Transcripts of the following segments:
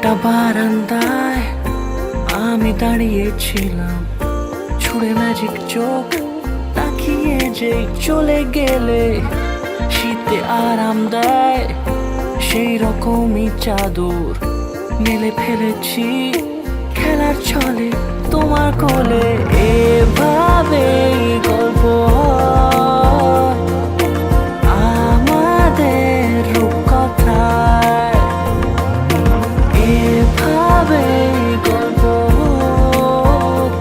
একটা বারান্দায় আমি দাঁড়িয়েছিলাম, ছুঁড়ে ম্যাজিক চোখ তাকিয়ে যে চলে গেলে শীতে আরাম দেয় সেই রকমই চাদর মেলে ফেলেছি খেলার ছলে তোমার কোলে। এভাবে গল্প হয় আমাদের রূপকথায়, এভাবে গল্প হোক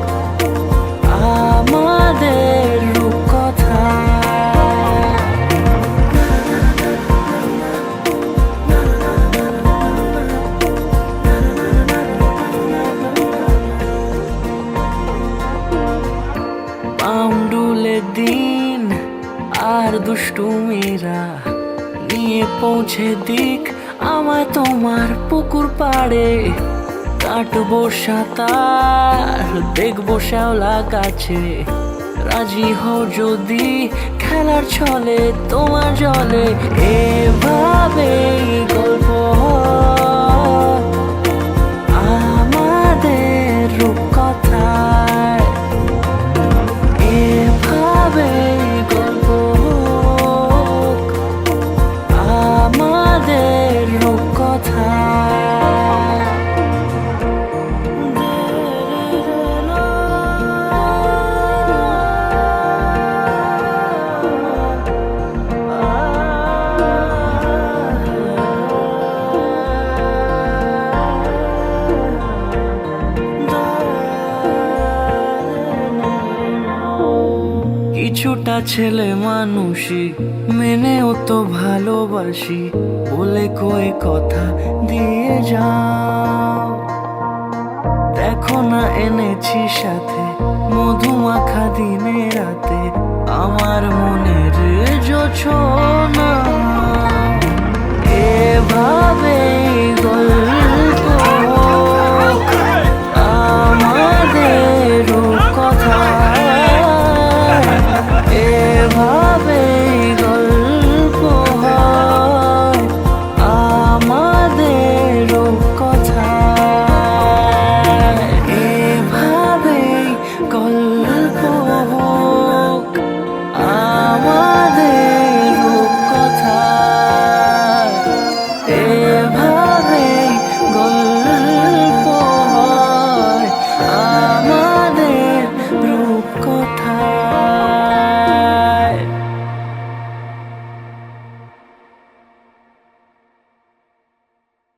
আমাদের রূপকথায়। পাউন্ডুলে দিন আর দুষ্টুমিরা নিয়ে পৌঁছে দিক আমায় তোমার পুকুর পাড়ে। কাটবো সাঁতার, দেখবো শ্যাওলা গাছে, রাজি হও যদি খেলার ছলে তোমার জলে। এভাবেই গল্প হয় আমাদের রূপকথায়, এভাবেই গল্প হোক আমাদের রূপকথায়। কিছুটা ছেলে মানুষই মেনেও তো ভালোবাসি, বলে কয়ে কথা দিয়ে যাও। দেখো না এনেছি সাথে মধুমাখা দিনে রাতে আমার মনের জোছনা। এভাবে